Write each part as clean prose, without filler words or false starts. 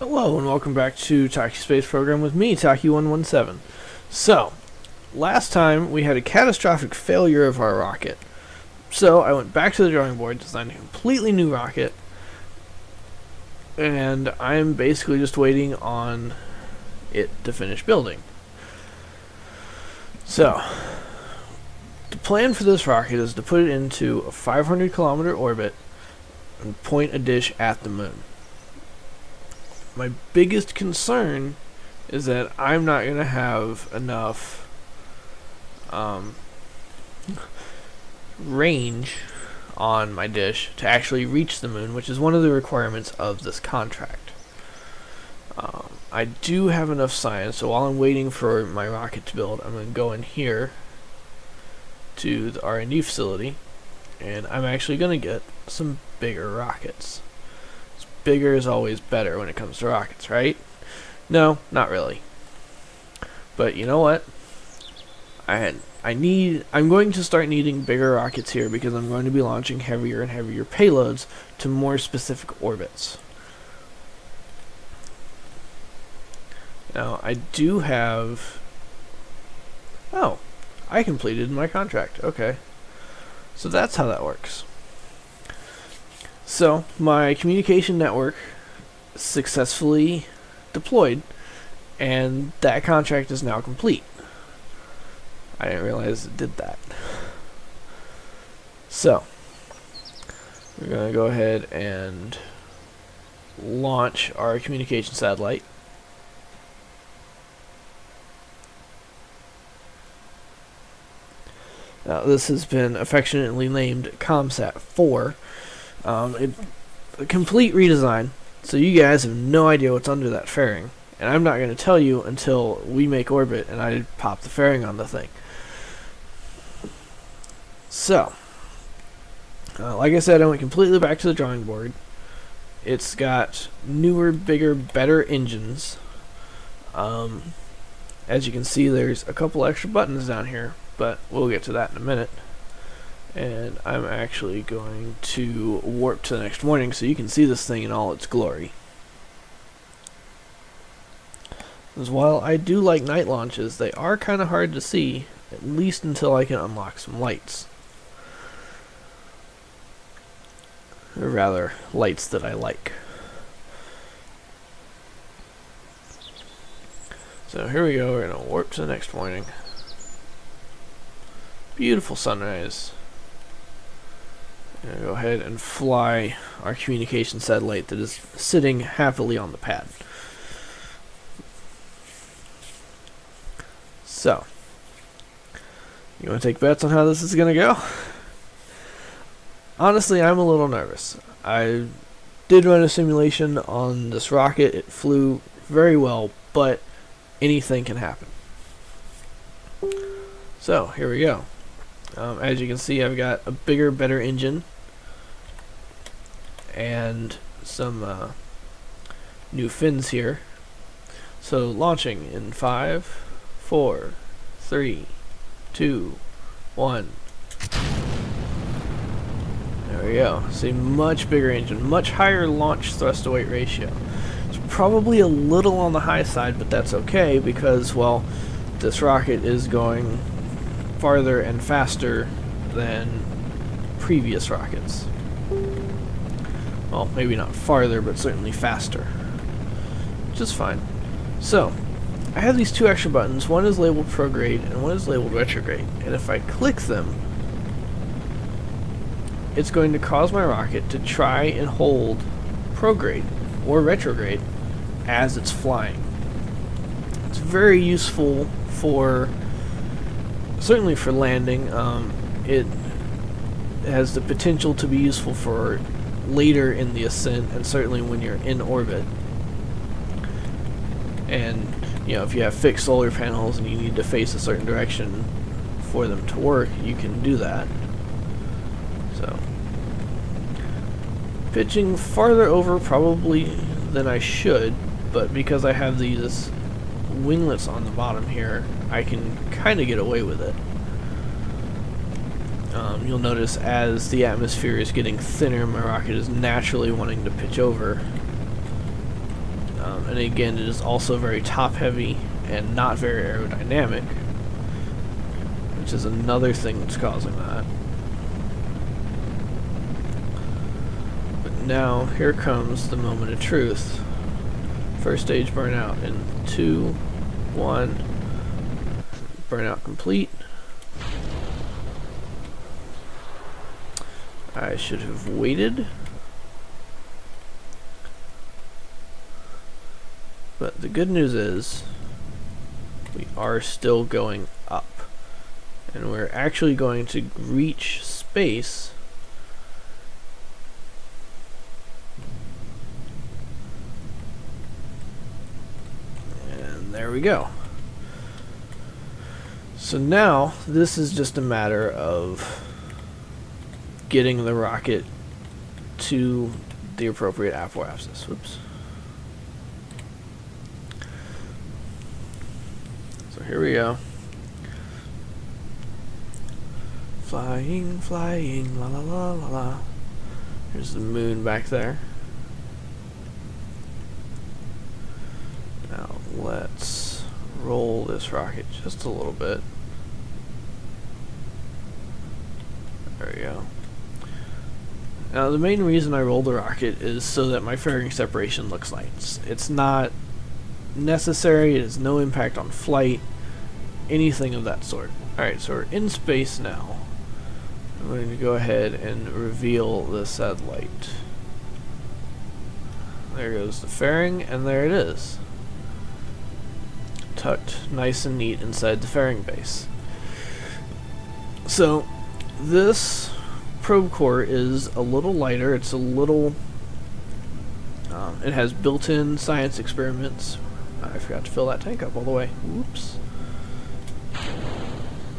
Hello and welcome back to Taki Space Program with me, Taki117. So, last time we had a catastrophic failure of our rocket. So I went back to the drawing board, designed a completely new rocket, and I'm basically just waiting on it to finish building. So, the plan for this rocket is to put it into a 500 kilometer orbit and point a dish at the moon. My biggest concern is that I'm not going to have enough range on my dish to actually reach the moon, which is one of the requirements of this contract. I do have enough science, so while I'm waiting for my rocket to build, I'm going to go in here to the R&D facility, and I'm actually going to get some bigger rockets. Bigger is always better when it comes to rockets, right? No, not really. But you know what? I'm going to start needing bigger rockets here because I'm going to be launching heavier and heavier payloads to more specific orbits. Now, I do have... Oh, I completed my contract. Okay. So that's how that works. So, my communication network successfully deployed, and that contract is now complete. I didn't realize it did that. So, we're going to go ahead and launch our communication satellite. Now, this has been affectionately named ComSat 4. A complete redesign, so you guys have no idea what's under that fairing, and I'm not going to tell you until we make orbit and I pop the fairing on the thing. So, like I said, I went completely back to the drawing board. It's got newer, bigger, better engines. As you can see, there's a couple extra buttons down here, but we'll get to that in a minute. And I'm actually going to warp to the next morning so you can see this thing in all its glory. Because while I do like night launches, they are kind of hard to see, at least until I can unlock some lights. Or rather, lights that I like. So here we go, we're going to warp to the next morning. Beautiful sunrise. Go ahead and fly our communication satellite that is sitting happily on the pad. So, you want to take bets on how this is going to go? Honestly, I'm a little nervous. I did run a simulation on this rocket. It flew very well, but anything can happen. So, here we go. As you can see, I've got a bigger, better engine and some new fins here. So launching in 5, 4, 3, 2, 1. There we go. See, much bigger engine, much higher launch thrust to weight ratio. It's probably a little on the high side, but that's okay because, well, this rocket is going farther and faster than previous rockets. Well, maybe not farther, but certainly faster. Which is fine. So, I have these two extra buttons. One is labeled prograde and one is labeled retrograde. And if I click them, it's going to cause my rocket to try and hold prograde or retrograde as it's flying. It's very useful for, certainly for landing. It has the potential to be useful for later in the ascent, and certainly when you're in orbit. And you know, if you have fixed solar panels and you need to face a certain direction for them to work, you can do that. So, pitching farther over probably than I should, but because I have these winglets on the bottom here, I can kind of get away with it. You'll notice as the atmosphere is getting thinner, my rocket is naturally wanting to pitch over. and again, it is also very top heavy and not very aerodynamic, which is another thing that's causing that. But now, here comes the moment of truth. First stage burnout in 2, 1, burnout complete. I should have waited. But the good news is, we are still going up. And we're actually going to reach space and there we go. So now, this is just a matter of getting the rocket to the appropriate apoapsis. Whoops. So here we go. Flying, flying, la la la la la. Here's the moon back there. Now let's roll this rocket just a little bit. There we go. Now the main reason I roll the rocket is so that my fairing separation looks nice. It's not necessary, it has no impact on flight, anything of that sort. Alright, so we're in space now. I'm going to go ahead and reveal the satellite. There goes the fairing, and there it is. Tucked nice and neat inside the fairing base. So, this probe core is a little lighter. It's a little... it has built-in science experiments. I forgot to fill that tank up all the way. Whoops.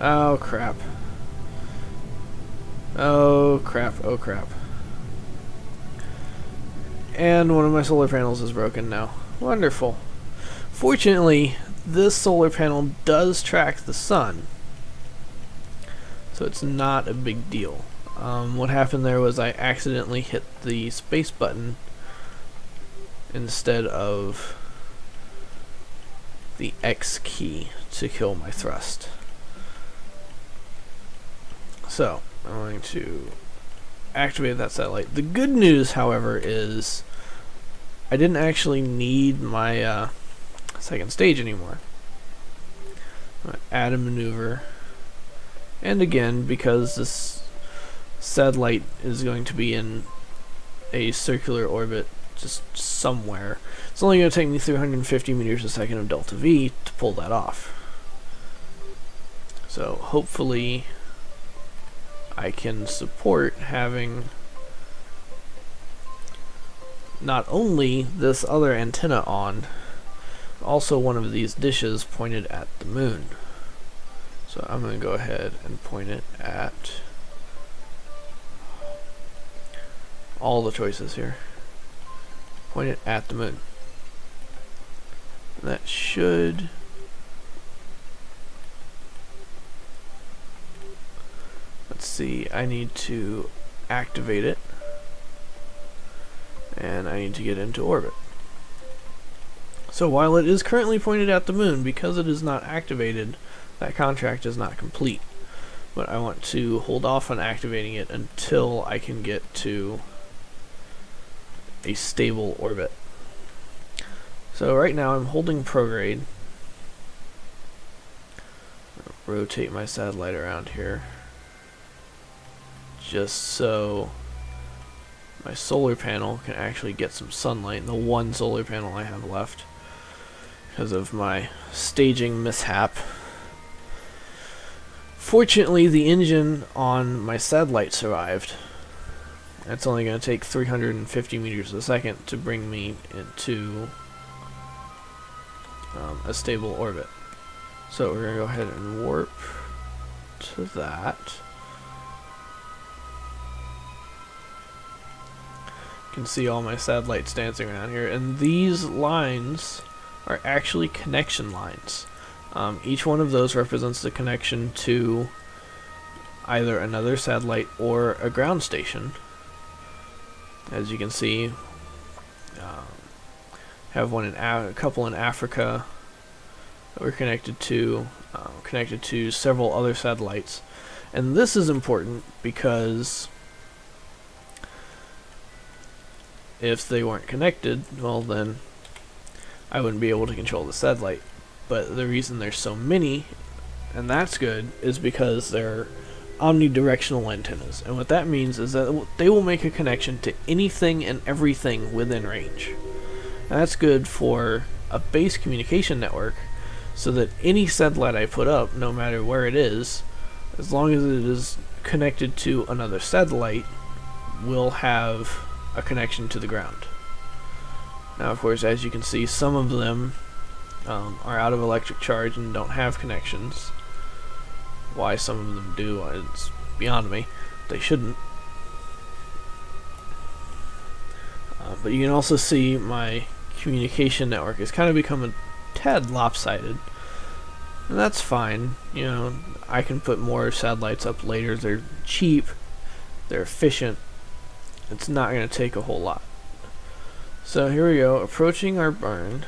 Oh, crap. Oh, crap. Oh, crap. And one of my solar panels is broken now. Wonderful. Fortunately, this solar panel does track the sun, so it's not a big deal. What happened there was I accidentally hit the space button instead of the X key to kill my thrust. So, I'm going to activate that satellite. The good news, however, is I didn't actually need my second stage anymore. I'm going to add a maneuver. And again, because this satellite is going to be in a circular orbit just somewhere, it's only going to take me 350 meters a second of delta V to pull that off. So hopefully I can support having not only this other antenna on, also one of these dishes pointed at the moon. So I'm going to go ahead and point it at all the choices here. Point it at the moon. And that should... Let's see, I need to activate it. And I need to get into orbit. So while it is currently pointed at the moon, because it is not activated, that contract is not complete. But I want to hold off on activating it until I can get to a stable orbit. So right now I'm holding prograde. Rotate my satellite around here, just so my solar panel can actually get some sunlight, the one solar panel I have left, because of my staging mishap. Fortunately, the engine on my satellite survived. It's only going to take 350 meters a second to bring me into a stable orbit. So we're going to go ahead and warp to that. You can see all my satellites dancing around here, and these lines are actually connection lines. Each one of those represents the connection to either another satellite or a ground station. As you can see, Have one in a couple in Africa that we're connected to several other satellites. And this is important because if they weren't connected, well then I wouldn't be able to control the satellite. But the reason there's so many, and that's good, is because they're omnidirectional antennas. And what that means is that they will make a connection to anything and everything within range. And that's good for a base communication network, so that any satellite I put up, no matter where it is, as long as it is connected to another satellite, will have a connection to the ground. Now, of course, as you can see, some of them are out of electric charge and don't have connections. Why some of them do, it's beyond me. They shouldn't. But you can also see my communication network has kind of become a tad lopsided. And that's fine. You know, I can put more satellites up later. They're cheap. They're efficient. It's not going to take a whole lot. So here we go, approaching our burn.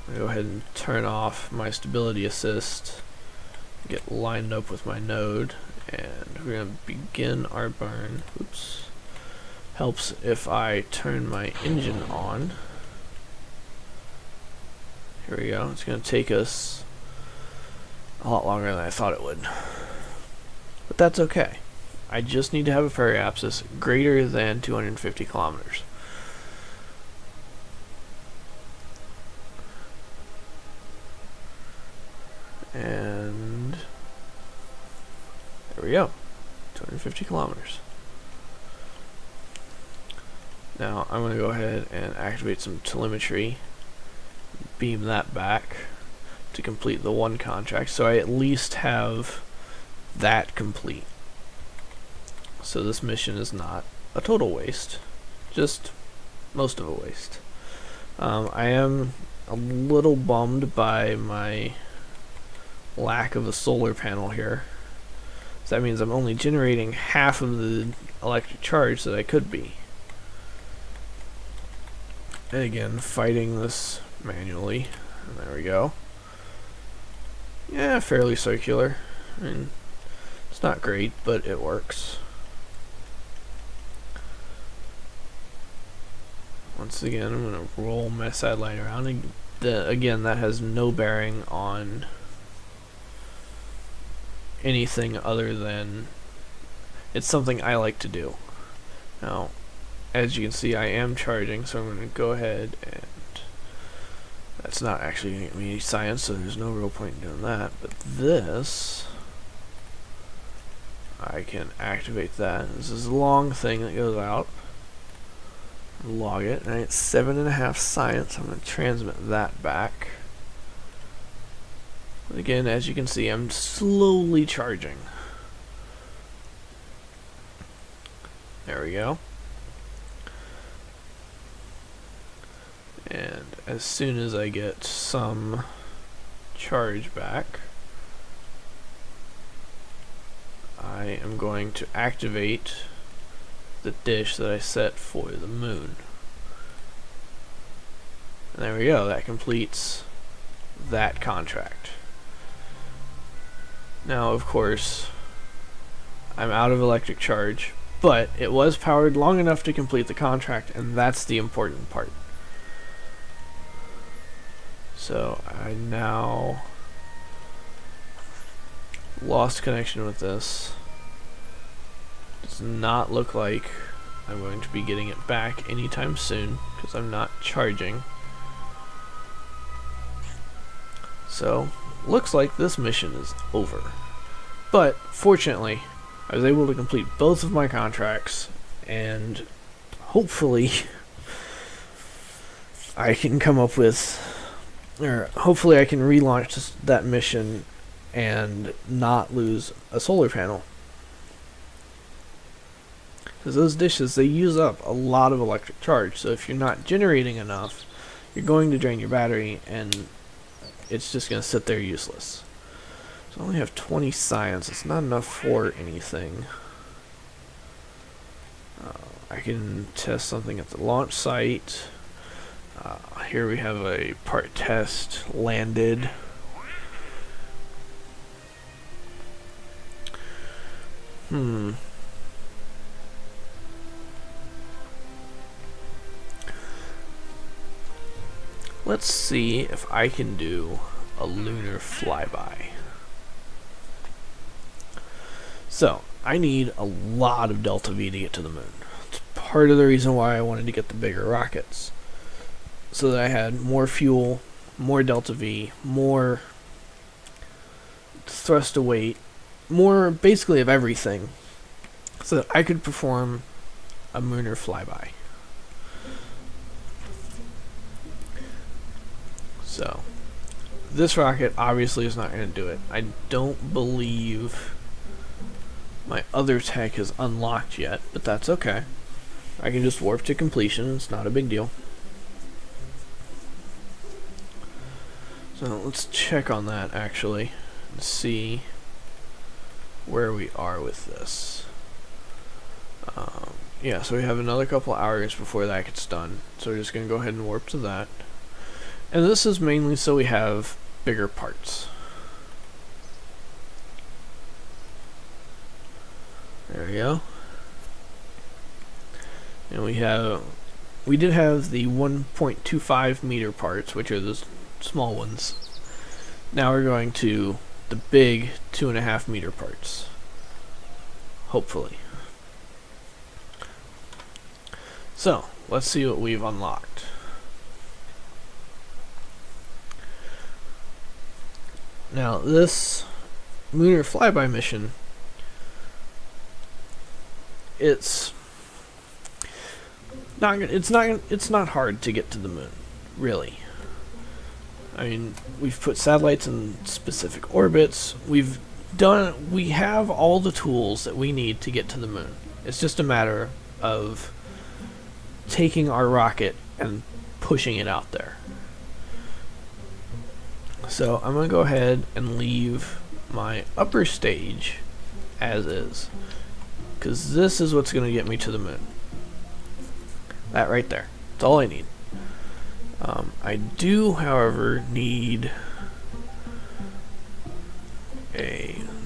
I'm going to go ahead and turn off my stability assist, get lined up with my node, and we're going to begin our burn. Oops. Helps if I turn my engine on. Here we go. It's going to take us a lot longer than I thought it would. But that's okay. I just need to have a periapsis greater than 250 kilometers. And there we go. 250 kilometers. Now I'm going to go ahead and activate some telemetry, beam that back to complete the one contract, so I at least have that complete. So this mission is not a total waste, just most of a waste. I am a little bummed by my lack of a solar panel here. So that means I'm only generating half of the electric charge that I could be. And again, fighting this manually. And there we go. Yeah, fairly circular. I mean, it's not great, but it works. Once again, I'm going to roll my satellite around. And again, that has no bearing on anything other than it's something I like to do. Now, as you can see, I am charging, so I'm going to go ahead and that's not actually going to get me any science, so there's no real point in doing that. But this, I can activate that. This is a long thing that goes out. Log it, and it's 7.5 science. I'm going to transmit that back. Again, as you can see, I'm slowly charging. There we go. And as soon as I get some charge back, I am going to activate the dish that I set for the moon. And there we go, that completes that contract. Now, of course, I'm out of electric charge, but it was powered long enough to complete the contract, and that's the important part. So I now lost connection with this. Does not look like I'm going to be getting it back anytime soon because I'm not charging. So looks like this mission is over. But fortunately, I was able to complete both of my contracts, and hopefully I can come up with, or hopefully I can relaunch that mission and not lose a solar panel. Because those dishes, they use up a lot of electric charge, so if you're not generating enough, you're going to drain your battery, and it's just going to sit there useless. So I only have 20 science. It's not enough for anything. I can test something at the launch site. Here we have a part test landed. Let's see if I can do a lunar flyby. So, I need a lot of Delta V to get to the moon. It's part of the reason why I wanted to get the bigger rockets. So that I had more fuel, more Delta V, more thrust to weight, more basically of everything, so that I could perform a lunar flyby. So, this rocket obviously is not going to do it. I don't believe my other tech is unlocked yet, but that's okay. I can just warp to completion, it's not a big deal. So let's check on that actually, and see where we are with this. Yeah, so we have another couple hours before that gets done, so we're just going to go ahead and warp to that. And this is mainly so we have bigger parts. There we go. And we did have the 1.25 meter parts, which are the small ones. Now we're going to the big 2.5 meter parts. Hopefully. So, let's see what we've unlocked. Now, this lunar flyby mission, it's not hard to get to the moon, really. I mean, we've put satellites in specific orbits. We have all the tools that we need to get to the moon. It's just a matter of taking our rocket and pushing it out there. So I'm going to go ahead and leave my upper stage as is, because this is what's going to get me to the moon. That right there. That's all I need. I do, however, need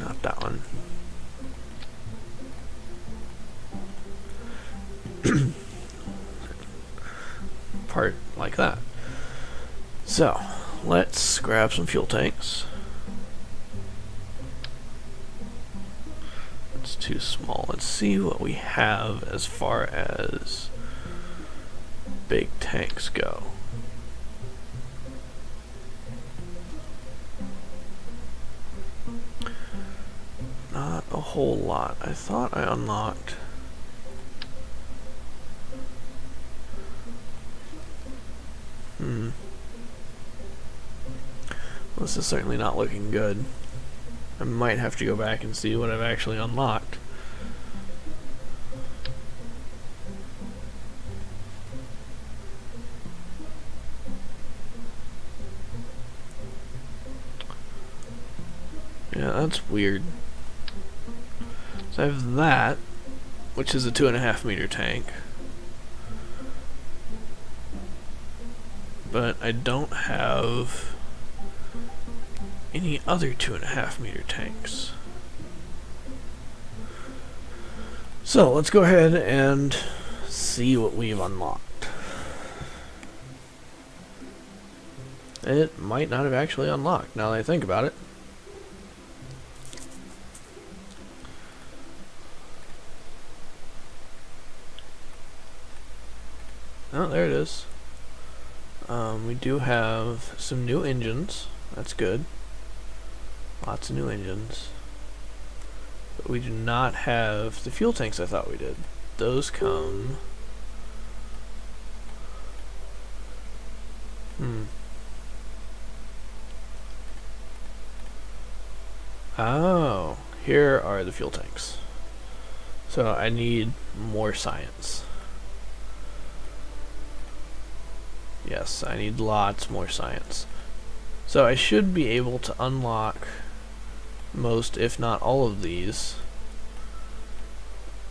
not that one. Part like that. So, let's grab some fuel tanks. It's too small. Let's see what we have as far as big tanks go. Not a whole lot. I thought I unlocked. This is certainly not looking good. I might have to go back and see what I've actually unlocked. Yeah, that's weird. So I have that, which is a 2.5 meter tank. But I don't have any other 2.5 meter tanks. So let's go ahead and see what we've unlocked. It might not have actually unlocked now that I think about it. Oh, there it is. We do have some new engines. That's good. Lots of new engines. But we do not have the fuel tanks I thought we did. Those come... Oh, here are the fuel tanks. So I need more science. Yes, I need lots more science. So I should be able to unlock most, if not all of these,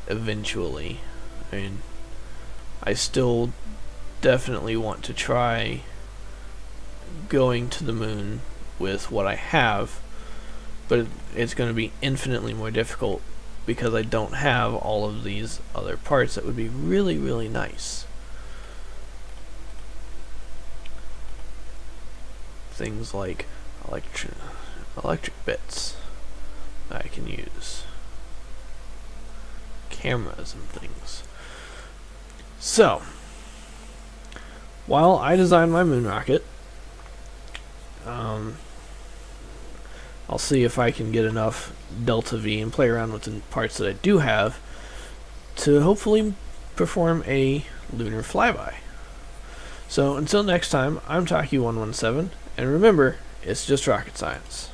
eventually. I mean, I still definitely want to try going to the moon with what I have, but it's going to be infinitely more difficult because I don't have all of these other parts that would be really, really nice. Things like electric bits that I can use, cameras and things. So, while I design my moon rocket, I'll see if I can get enough delta V and play around with the parts that I do have to hopefully perform a lunar flyby. So until next time, I'm Taki117, and remember, it's just rocket science.